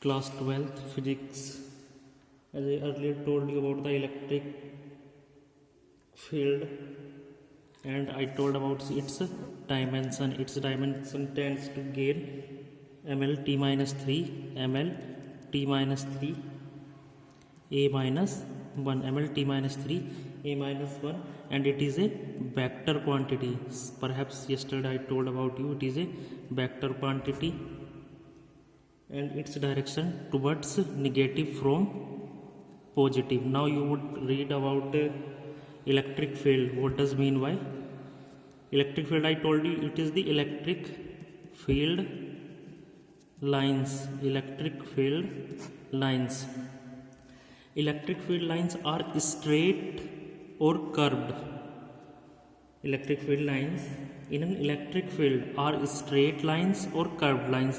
class 12th physics. As I earlier told you about the electric field, and I told about its dimension. Its dimension tends to gain ml t minus 3 ml t minus 3 a minus 1 ml t minus 3 a minus 1, and it is a vector quantity. Perhaps yesterday I told about you it is a vector quantity, and its direction towards negative from positive. Now you would read about electric field. What does mean by electric field? I told you it is the electric field lines. Electric field lines. Electric field lines are straight or curved. Electric field lines in an electric field are straight lines or curved lines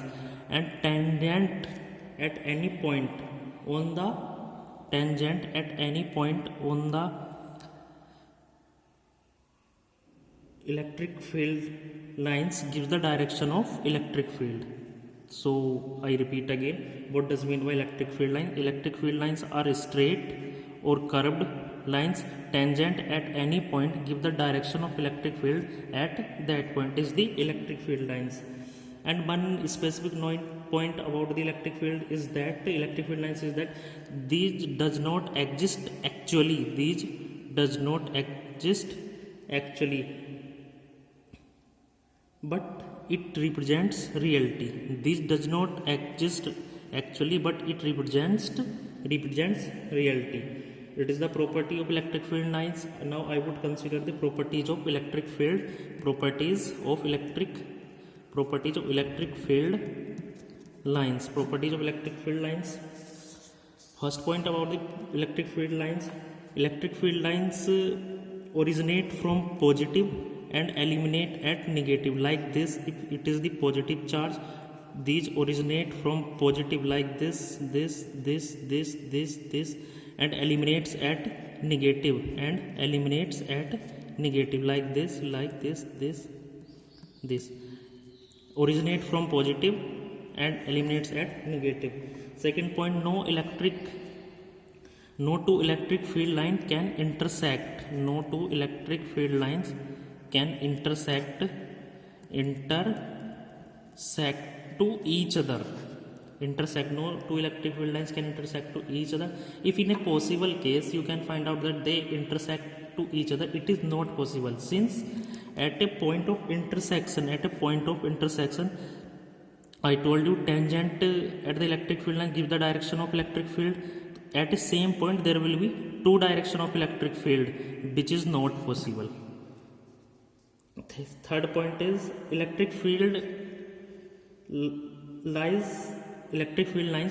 and tangent at any point on the electric field lines gives the direction of electric field. So I repeat again, what does mean by electric field line? Electric field lines are straight or curved lines tangent at any point give the direction of electric field at that point is the electric field lines. And one specific point about the electric field is that the electric field lines is that these does not exist actually. These does not exist actually, but it represents reality. This does not exist actually, but it represents reality. It is the property of electric field lines. Now I would consider the properties of electric field. Properties of electric field lines. Properties of electric field lines. First point about the electric field lines. Electric field lines originate from positive and eliminate at negative. Like this, if it is the positive charge, these originate from positive like this, and eliminates at negative, like this. Originate from positive and eliminates at negative. Second point, no two electric field line can intersect. No two electric field lines can intersect to each other. No two electric field lines can intersect to each other. If in a possible case you can find out that they intersect to each other, it is not possible, since at a point of intersection, I told you tangent at the electric field line give the direction of electric field. At the same point there will be two direction of electric field, which is not possible. Third point is electric field lines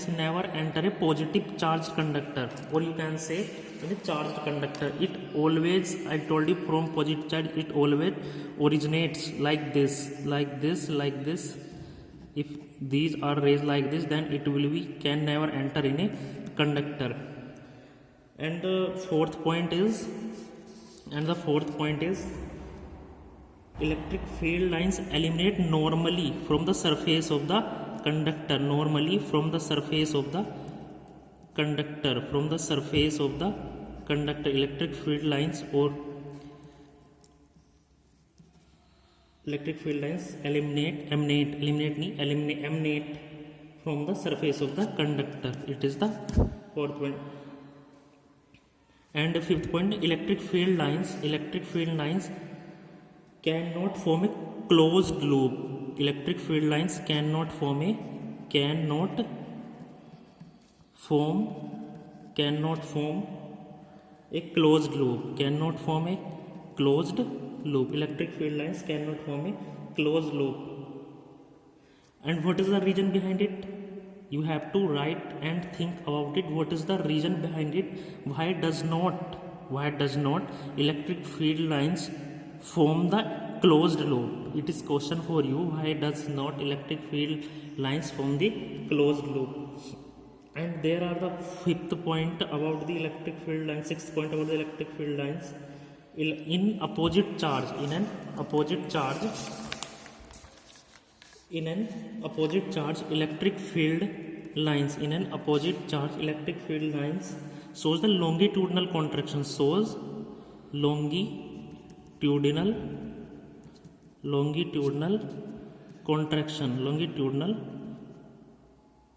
never enter a positive charged conductor, or you can say in a charged conductor. It always, I told you, from positive charge it always originates like this. If these are raised like this, then it will be can never enter in a conductor. And the fourth point is electric field lines eliminate normally from the surface of the conductor. Electric field lines emanate from the surface of the conductor. It is the fourth point. And the fifth point, electric field lines cannot form a closed loop. Electric field lines cannot form a closed loop. Electric field lines cannot form a closed loop. And what is the reason behind it? You have to write and think about it. What is the reason behind it? Why does not electric field lines form the closed loop? It is question for you. Why does not electric field lines form the closed loop? And there are the fifth point about the electric field lines. Sixth point about the electric field lines. In an opposite charge, electric field lines in an opposite charge electric field lines shows the longitudinal contraction, shows longitudinal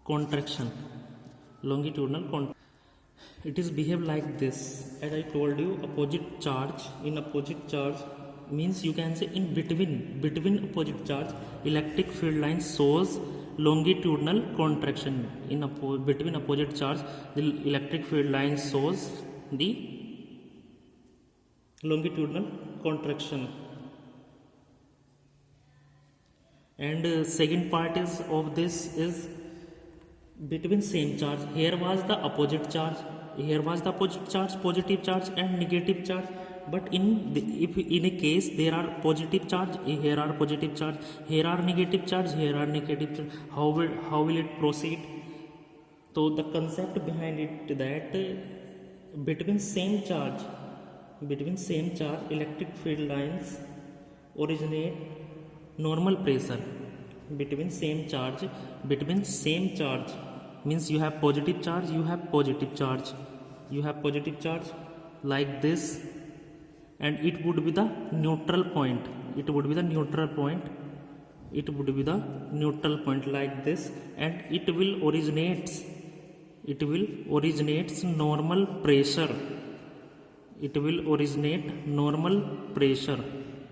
contraction, it is behave like this. As I told you, opposite charge, in opposite charge means you can say in between opposite charge electric field line shows longitudinal contraction. In between opposite charge the electric field line shows the longitudinal contraction. And second part is of this is between same charge. Here was the opposite charge, here was the opposite charge, positive charge and negative charge. But if in a case there are positive charge, here are positive charge, here are negative charge, here are negative charge, how will it proceed? So the concept behind it that between same charge electric field lines originate normal pressure. Between same charge means you have positive charge, you have positive charge like this, and it would be the neutral point, like this, and it will originate normal pressure,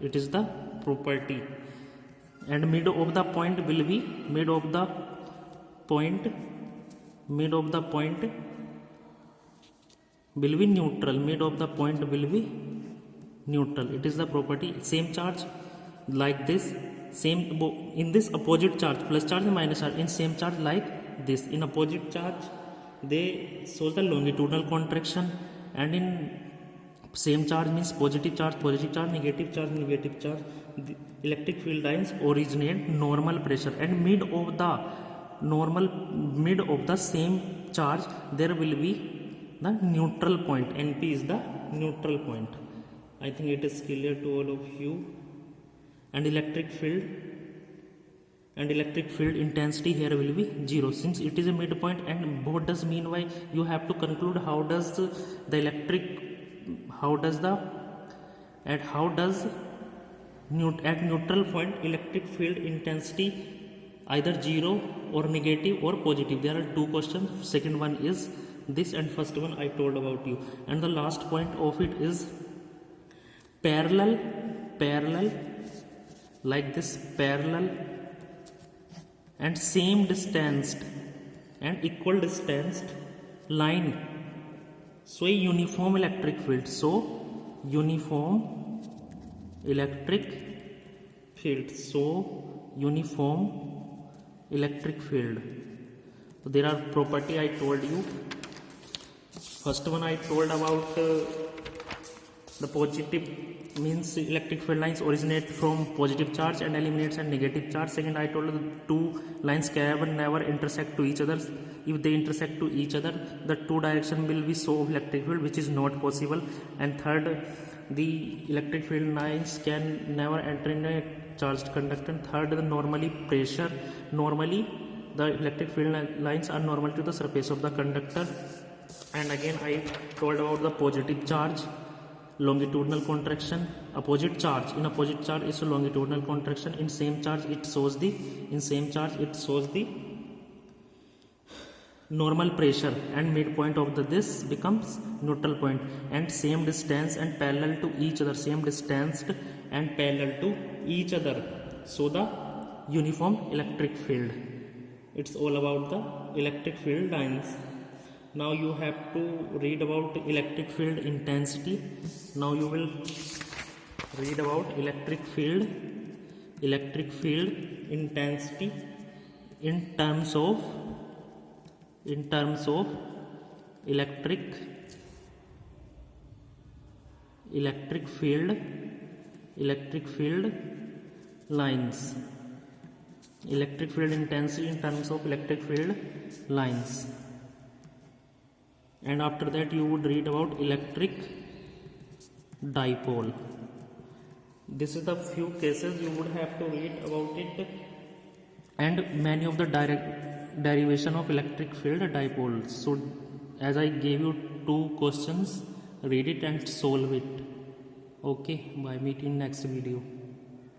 it is the property. And mid of the point will be neutral, it is the property. Same charge like this, same in this opposite charge, plus charge and minus charge, in same charge like this, in opposite charge they shows the longitudinal contraction, and in same charge means positive charge, negative charge, the electric field lines originate normal pressure, and mid of the same charge there will be the neutral point. NP is the neutral point. I think it is clear to all of you. And electric field intensity here will be 0 since it is a midpoint. And what does mean by you have to conclude how does at neutral point electric field intensity either 0 or negative or positive. There are two questions. Second one is this, and first one I told about you. And the last point of it is parallel like this, parallel and same distanced and equal distanced line. So a uniform electric field, so uniform electric field. So there are property I told you. First one I told about the positive means electric field lines originate from positive charge and eliminates and negative charge. Second I told the two lines can never intersect to each other. If they intersect to each other, the two direction will be so of electric field, which is not possible. And third, the electric field lines can never enter in a charged conductor. Third, normally the electric field lines are normal to the surface of the conductor. And again I told about the positive charge, longitudinal contraction. Opposite charge, in opposite charge is a longitudinal contraction. In same charge it shows the normal pressure, and midpoint of this becomes neutral point, and same distance and parallel to each other, so the uniform electric field. It's all about the electric field lines. Now you have to read about electric field intensity. Now you will read about electric field intensity in terms of electric field lines. Electric field intensity in terms of electric field lines. And after that you would read about electric dipole. This is the few cases you would have to read about it, and many of the derivation of electric field dipoles. So as I gave you 2 questions, read it and solve it. Okay, bye, meet in next video.